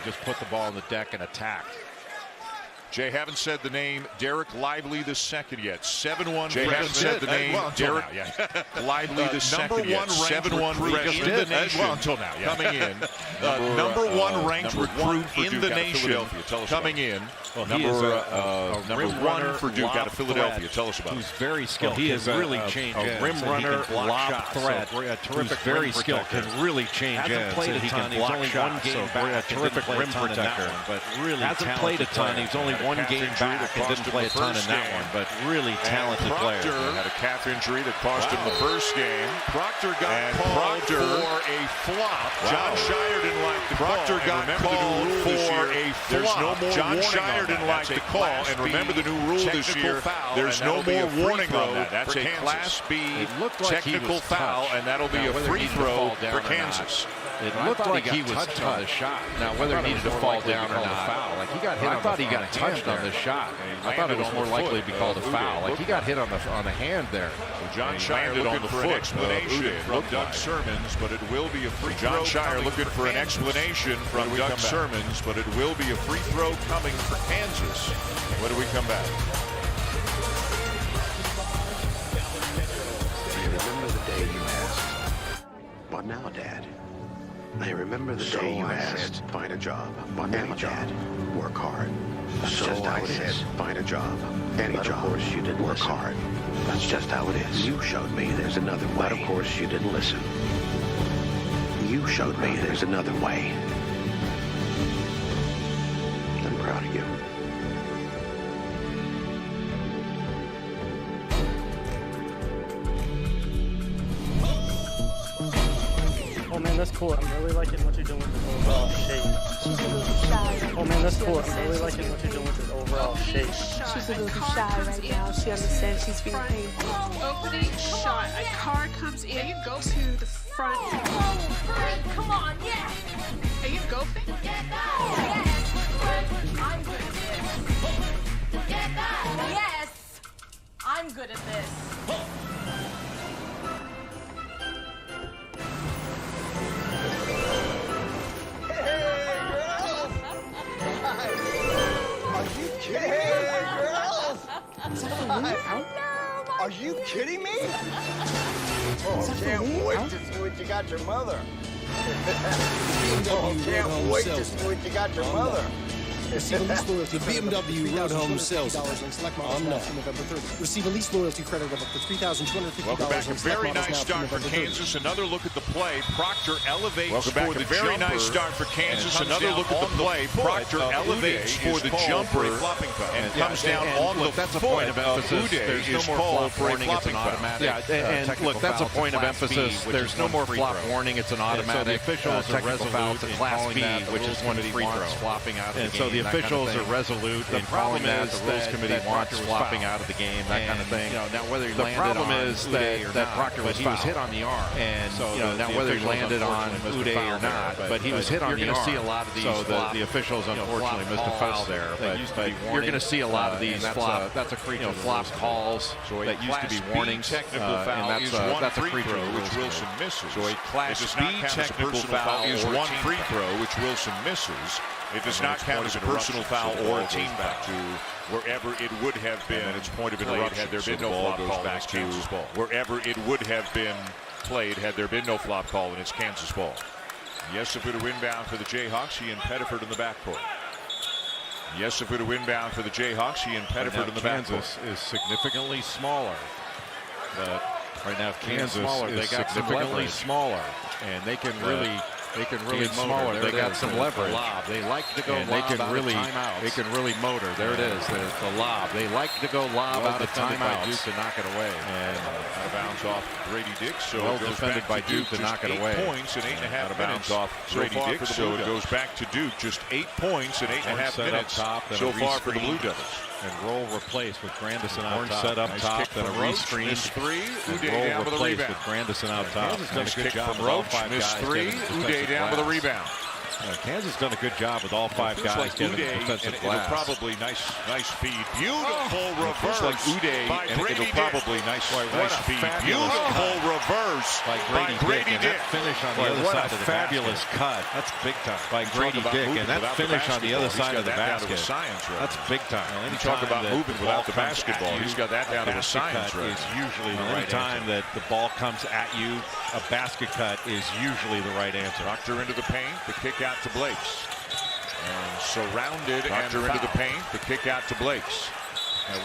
just put the ball on the deck and attack. Jay, haven't said the name Derek Lively the second yet. 7-1. Jay haven't said the name Derek Lively the second yet. 7-1 freshman in the nation. Until now, yeah. Coming in. Number one ranked recruit in the nation. Coming in. Well, number one for Duke out of Philadelphia. Tell us about it. Who's very skilled. He is really changed a rim runner, lob threat. So, a terrific very skilled. Can really change ends. Played a ton. He's only one game back. A terrific rim protector. But really hasn't played a ton. He's only one game back and didn't play a ton in that one. But really talented player. Had a calf injury that cost him the first game. Proctor got called for a flop. John Shire didn't like the call. Proctor got called for a flop. There's no more John Shire didn't like the call. And remember the new rule this year. There's no more warning on that. That's a Class B technical foul, and that'll be a free throw for Kansas. It looked like he was touched on the shot. Now, whether he needed to fall down or not, like he got hit. I thought he got touched on the shot. I thought it was more likely to be called a foul. Like he got hit on the hand there. John Shire looking for an explanation from Doug Sermons, but it will be a free throw. John Shire looking for an explanation from Doug Sermons, but it will be a free throw coming for Kansas. When do we come back? I remember the day you asked, "What now, Dad?" I remember the day you asked, "Find a job." What now, Dad? Work hard. That's just how it is. Find a job. Any job. Of course you didn't work hard. That's just how it is. You showed me there's another way. But of course you didn't listen. You showed me there's another way. I'm proud of you. Oh man, that's cool. I'm really liking what you're doing with the overall shape. She's a little shy. Oh man, that's cool. I'm really liking what you're doing with the overall shape. She's a little shy right now. She understands she's being paid. Opening shot. A car comes in. You go to the front. Oh, come on, yes! Are you goofing? Get that! Yes! I'm good at this. Get that! Yes! I'm good at this. Hey, girls! Are you kidding me? Oh, can't wait to see what you got your mother. Oh, can't wait to see what you got your mother. Receive a lease loyalty the BMW Road Home Sales on November 30th. Receive a lease loyalty credit of up to $3,250. Welcome back. A very nice start for Kansas. Another look at the play. Proctor elevates for the very nice start for Kansas. Another look at the play. Proctor elevates for the jumper and comes down on the that's a point of emphasis. There's no more flop warning. It's an automatic. Yeah, and look, that's a point of emphasis. There's no more flop warning. It's an automatic. So the officials are resolute It's a in Class calling B, that the which rules is when committee free wants throw. flopping out of the And game. so the officials are resolute in calling that the rules committee wants flopping out of the game, that kind of thing. Now whether he The landed problem on is Uday that Proctor was fouled. he was hit on the arm, And so now whether he landed on Uday or not, but he was hit on the arm. You're going to see a lot of these. So the officials unfortunately missed a foul there, but you're going to see a lot of these flop. That's a creature flop calls that used to be warnings, and that's a free throw which Wilson misses. So a Class B technical foul is one free throw which Wilson misses. It does not count as a personal foul or a team foul. To wherever it would have been, its point of interruption had there been no flop call. Back to wherever it would have been played had there been no flop call, and it's Kansas ball. Yesufudu inbound for the Jayhawks. He and Pettiford in the backcourt. Yesufudu inbound for the Jayhawks. He and Pettiford in the backcourt. Kansas is significantly smaller, but right now Kansas is significantly smaller, and they can really. They can really motor. They got some leverage. They like to go and lob they can out really, of timeouts. they can really motor. There it is. There's the lob. They like to go lob out of timeouts. Duke to knock it away. And out of bounds off Grady Dick. So well it goes defended back by Duke to knock it away. 8 points in 8.5 minutes off so far for the Blue Devils. So it goes back to Duke. Just 8 points in 8.5 minutes so far for the Blue Devils. And roll replaced with Grandison out top. Set up nice top, kick then a from Roach. rescreen. Missed three. And Uday roll down with a replaced rebound. with Grandison out top. Nice kick from Roach. Missed three. Uday down with a rebound. Kansas done a good job with all 5 guys like getting Uday, defensive and glass. it'll probably nice feed. Beautiful reverse like Uday, by and Grady it'll probably nice feed. Beautiful reverse by Grady Dick. Dick. That finish on the other side of the fabulous cut. That's big time by Grady Dick, and that finish on the other side of the basket. That's big time. You talk about moving without the basketball. He's got that down to a science. Is usually the right time that the ball comes at you, a basket cut is usually the right answer. Proctor into the paint, the kick out to Blakes. And surrounded Proctor into the paint, the kick out to Blakes.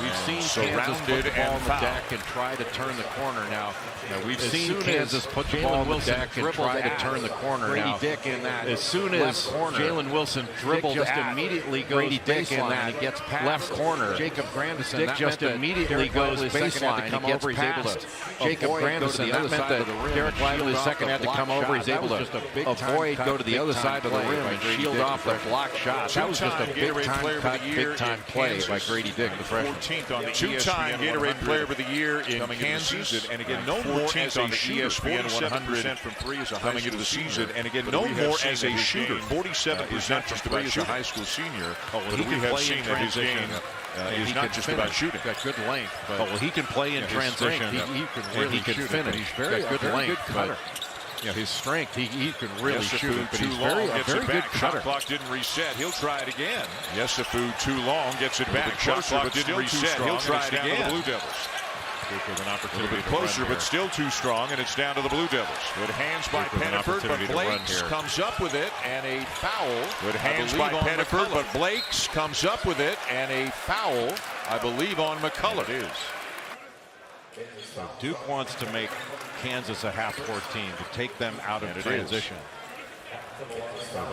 We've seen Kansas put the ball on the deck and try to turn the corner. Now we've seen Kansas put the ball on the deck and try to turn the corner. Grady Now, Dick in that as soon as Jalen Wilson dribbled just immediately goes Grady Dick in that and he gets past left corner. Jacob Grandison. Dick that just meant that immediately Derek goes Lively's second had baseline. to come He gets over. He's able past to Jacob Grandison. That meant that Derek Lively's second had to come over. He's able to avoid, go to the other side of the rim and shield off the block shot. That was just a big-time cut, big-time play by Grady Dick, the freshman. 14th on the two-time Gatorade Player of the Year in Kansas, and again, no more as a shooter. 47% from three as a coming into the season, and again, no more as a shooter. 47% just about a high school senior. But we have seen that his game is not just about shooting. Got good length. But he can play in transition. He can really finish. He's very good length, but his strength, he can really shoot it, but he's a very good cutter. Shot clock didn't reset. He'll try it again. Yesafu too long, gets it back. Shot clock didn't reset. He'll try it again. The Blue Devils. A little bit closer, but still too strong, and it's down to the Blue Devils. Good hands by Pettiford, but Blakes comes up with it, and a foul. Good hands by Pettiford, but Blakes comes up with it, and a foul, I believe, on McCullough. It is. So Duke wants to make Kansas a half-court team to take them out of transition.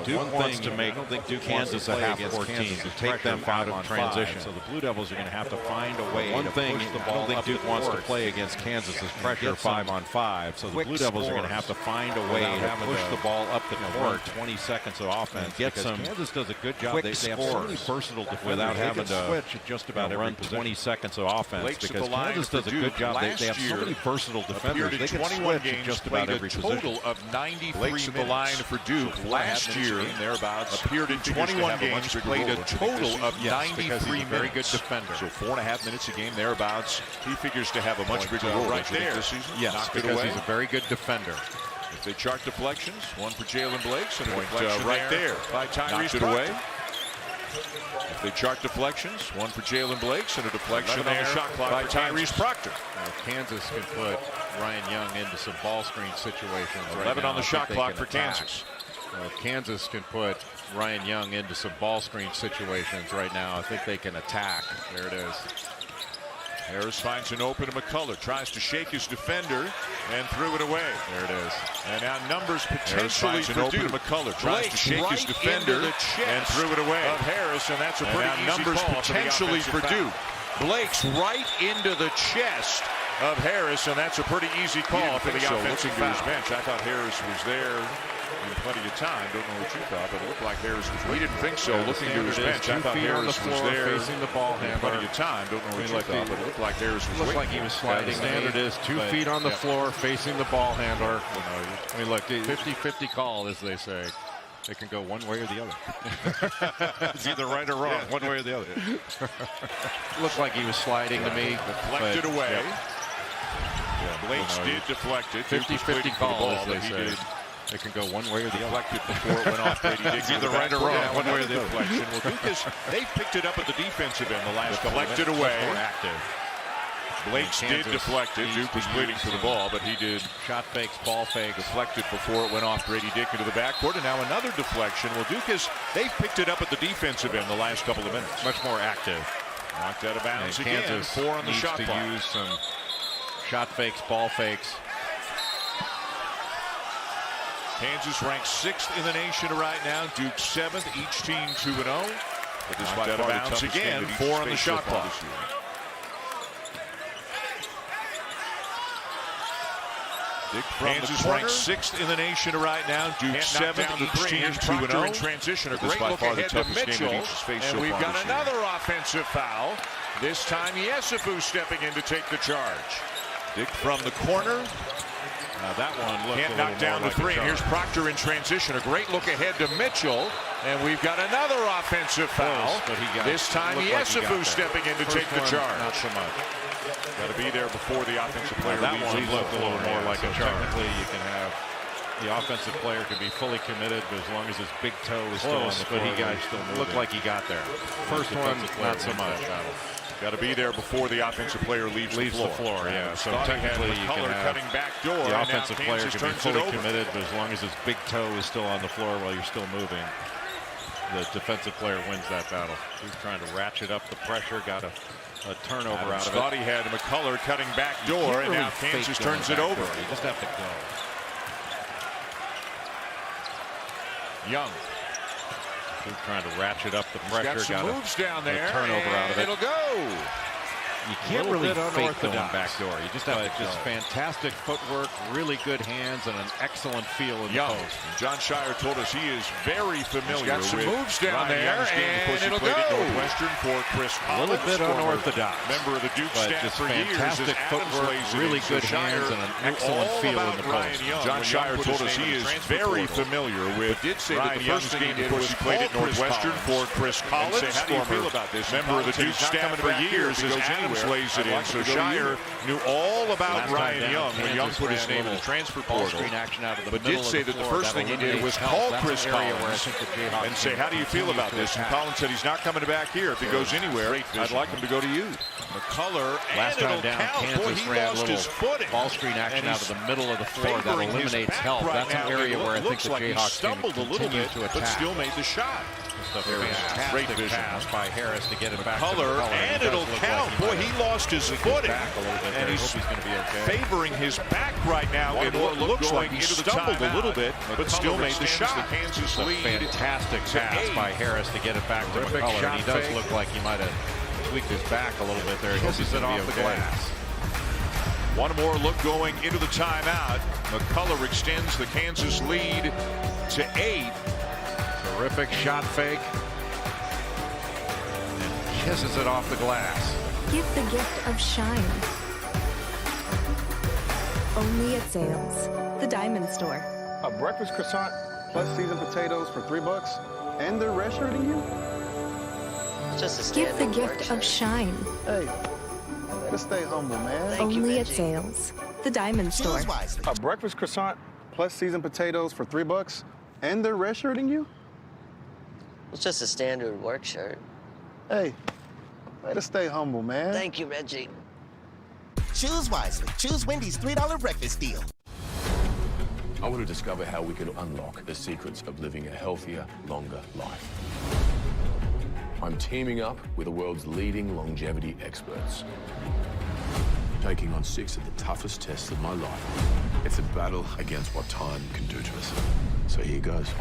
Duke wants to make Kansas a half-court team to take them out of transition. So the Blue Devils are going to have to find a way to push the ball. I don't think Duke wants to play against Kansas as pressure 5-on-5. So the Blue Devils are going to have to find a way to push the ball up the court. 20 seconds of offense. Get some. Kansas does a good job. They have so many versatile defenders without having to switch at just about run 20 seconds of offense. Because Kansas does a good job. They have so many versatile defenders. They can switch at just about every position. Total of 93 minutes at the line for Duke. Last year, appeared in 21 games, played a total of 93 minutes. Very good defender. So 4.5 minutes a game thereabouts. He figures to have a much bigger role right there this season. Yes, because he's a very good defender. If they chart deflections, one for Jalen Blakes and a deflection right there by Tyrese Proctor. If they chart deflections, one for Jalen Blakes and a deflection there by Tyrese Proctor. Kansas can put Ryan Young into some ball screen situations. 11 on the shot clock for Kansas. Kansas can put Ryan Young into some ball screen situations right now. I think they can attack. There it is. Harris finds an open to McCullough, tries to shake his defender and threw it away. There it is. And now numbers potentially for Duke. McCullough tries to shake his defender and threw it away. Of Harris, and that's a pretty easy numbers call potentially for Duke. Blake's right into the chest of Harris, and that's a pretty easy call for the offensive foul. Bench. I thought Harris was there in plenty of time. Don't know what you thought, but it looked like Harris was. We didn't think so. Looking to his bench, I thought Harris was there facing the ball handler. Plenty of time. Don't know what you thought, but it looked like Harris was. Looked like he was sliding. Standard is 2 feet on the floor, facing the ball handler. I mean, look, 50-50 call, as they say. It can go one way or the other. It's either right or wrong, one way or the other. Looked like he was sliding to me. Deflected away. Blakes did deflect it. 50-50 call, as they say. It can go one way or the other. Deflected before it went off. Brady Diggs either right or wrong, one way or the other. Deflection. Well, Duke they've picked it up at the defensive end the last couple of minutes. Deflected away. More active. Blakes did deflect it. Duke was pleading for the ball, but he did. Shot fakes, ball fakes. Deflected before it went off Brady Dick into the backcourt, and now another deflection. Well, Duke they've picked it up at the defensive end the last couple of minutes. Much more active. Knocked out of bounds again. Kansas 4 on the shot clock. Use some shot fakes, ball fakes. Kansas ranks 6th in the nation right now. Duke 7th. Each team 2-0. But this by far bounds again. 4 on the shot clock. Kansas ranks 6th in the nation right now. Duke 7th. Each team 2-0 in transition. A great look ahead to Mitchell. And we've got another offensive foul. This time Yesafu stepping in to take the charge. Dick from the corner. That one looked can't knock down the three. And here's Proctor in transition. A great look ahead to Mitchell. And we've got another offensive foul. But he got this time Yesufu stepping in to take the charge. Not so much. Got to be there before the offensive player that leaves one the looked a little floor. more like a charge. Technically, you can have the offensive player can be fully committed, but as long as his big toe is still on the floor, but he got still looked like he got there. First one, not so much. Got to be there before the offensive player leaves the floor. Yeah, so technically you can have cutting back door. the offensive player can be fully committed, but as long as his big toe is still on the floor while you're still moving, the defensive player wins that battle. He's trying to ratchet up the pressure, got a turnover out of it. Scotty had McCullough cutting back door, and now Kansas turns it over. You just have to go. Young. He's trying to ratchet up the pressure. Got some moves down there. Turnover out of it. It'll go. You can't really fake going back door. You just have just fantastic footwork, really good hands, and an excellent feel in the post. John Shire told us he is very familiar got some with moves down Ryan there, Young's game. Of course, he played at Northwestern for Chris Collins. A little bit unorthodox. Member of the Duke staff just for fantastic years. footwork, really good hands, and an excellent feel in the post. John Shire told us he is very familiar with Ryan Young's game. Of course, he played at Northwestern for Chris Collins. How do you feel about this? Member of the Duke staff for years as Adams lays it in. So Shire knew all about Ryan Young when Young put his name in the transfer portal, but did say that the first thing he did was call Chris Collins and say, how do you feel about this? And Collins said he's not coming back here. If he goes anywhere, I'd like him to go to you. McCullough, last time down, Kansas ran a little ball screen action out of the middle of the floor that eliminates help. That's an area where I think the Jayhawks stumbled a little bit, but still made the shot. Great pass by Harris to get him back to McCullough, and it'll count. Boy, he lost his footing, and he's favoring his back right now in what looks like he stumbled a little bit, but still made the shot. The Kansas lead. Fantastic pass by Harris to get it back to McCullough. He does look like he might have tweaked his back a little bit there. He misses it off the glass. One more look going into the timeout. McCullough extends the Kansas lead to 8. Terrific shot fake. And kisses it off the glass. Give the gift of shine. Only at Sales, the Diamond Store. A breakfast croissant plus seasoned potatoes for $3, and they're redshirting you? Just a give the gift of shine. Hey, better stay humble, man. Only at Sales, the Diamond Store. A breakfast croissant plus seasoned potatoes for $3, and they're redshirting you? It's just a standard work shirt. Hey, better stay humble, man. Thank you, Reggie. Choose wisely. Choose Wendy's $3 breakfast deal. I want to discover how we can unlock the secrets of living a healthier, longer life. I'm teaming up with the world's leading longevity experts, taking on 6 of the toughest tests of my life. It's a battle against what time can do to us. So here goes.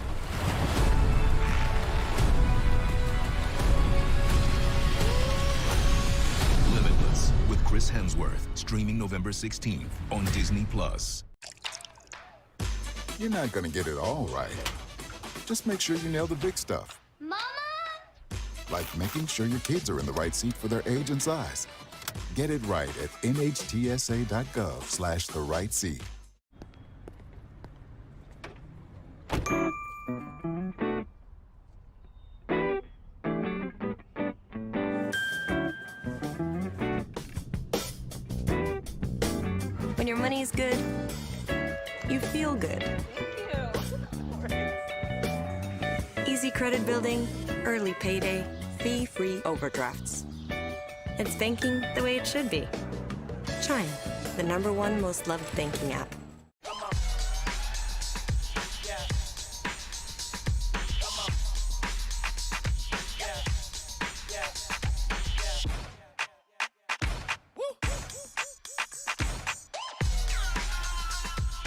Limitless with Chris Hemsworth, streaming November 16th on Disney+. You're not gonna get it all right. Just make sure you nail the big stuff. Mama! Like making sure your kids are in the right seat for their age and size. Get it right at nhtsa.gov/the right seat. When your money's good, you feel good. Easy credit building, early payday, fee-free overdrafts. It's banking the way it should be. Chime, the #1 most loved banking app.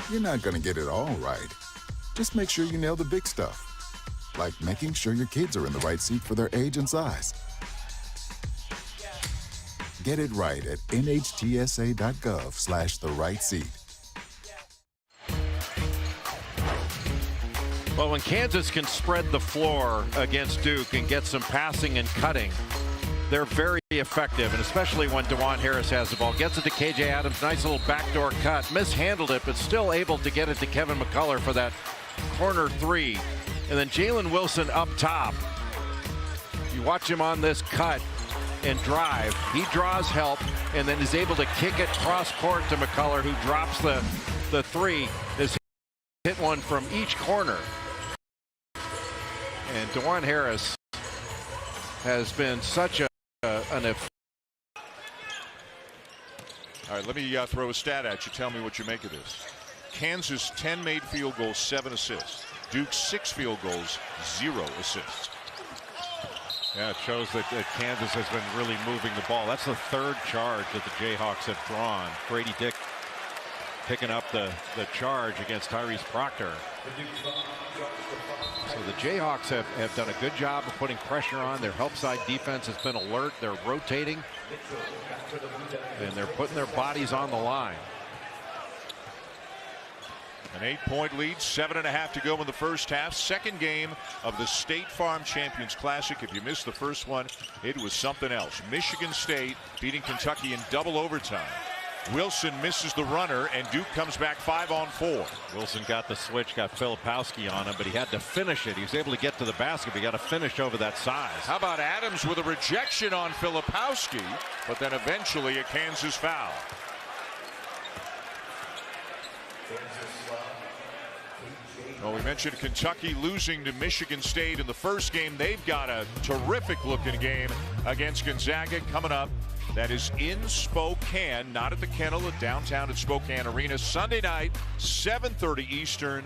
You're not gonna get it all right. Just make sure you nail the big stuff. Like making sure your kids are in the right seat for their age and size. Get it right at nhtsa.gov/the right seat. Well, when Kansas can spread the floor against Duke and get some passing and cutting, they're very effective, and especially when DeJuan Harris has the ball. Gets it to KJ Adams, nice little backdoor cut, mishandled it, but still able to get it to Kevin McCullough for that corner three. And then Jalen Wilson up top. You watch him on this cut and drive. He draws help and then is able to kick it cross court to McCullough, who drops the three. Has hit one from each corner. And DeJuan Harris has been such an All right, let me throw a stat at you. Tell me what you make of this. Kansas 10 made field goals, 7 assists. Duke 6 field goals, 0 assists. Yeah, it shows that Kansas has been really moving the ball. That's the third charge that the Jayhawks have drawn. Grady Dick picking up the charge against Tyrese Proctor. So the Jayhawks have done a good job of putting pressure on. Their help side defense has been alert. They're rotating, and they're putting their bodies on the line. An 8-point lead, 7.5 to go in the first half. Second game of the State Farm Champions Classic. If you missed the first one, it was something else. Michigan State beating Kentucky in double overtime. Wilson misses the runner, and Duke comes back 5-on-4. Wilson got the switch, got Filipowski on him, but he had to finish it. He was able to get to the basket, but he got to finish over that size. How about Adams with a rejection on Filipowski, but then eventually a Kansas foul. Well, we mentioned Kentucky losing to Michigan State in the first game. They've got a terrific looking game against Gonzaga coming up. That is in Spokane, not at the Kennel, downtown at Spokane Arena. Sunday night, 7:30 Eastern,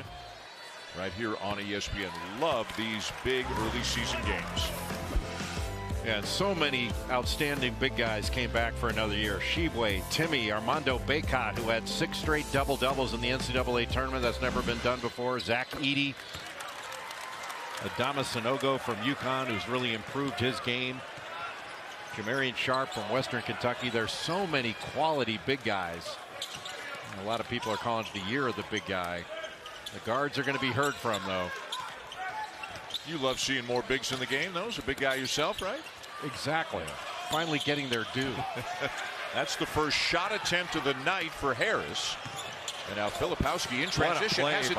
right here on ESPN. Love these big early season games. And so many outstanding big guys came back for another year. Shibwe, Timmy, Armando Bacot, who had 6 straight double-doubles in the NCAA tournament. That's never been done before. Zach Edey. Adama Sanogo from UConn, who's really improved his game. Jamarian Sharp from Western Kentucky. There's so many quality big guys. And a lot of people are calling it the year of the big guy. The guards are going to be heard from, though. You love seeing more bigs in the game, though, as a big guy yourself, right? Exactly. Finally getting their due. That's the first shot attempt of the night for Harris. And now Filipowski in transition has it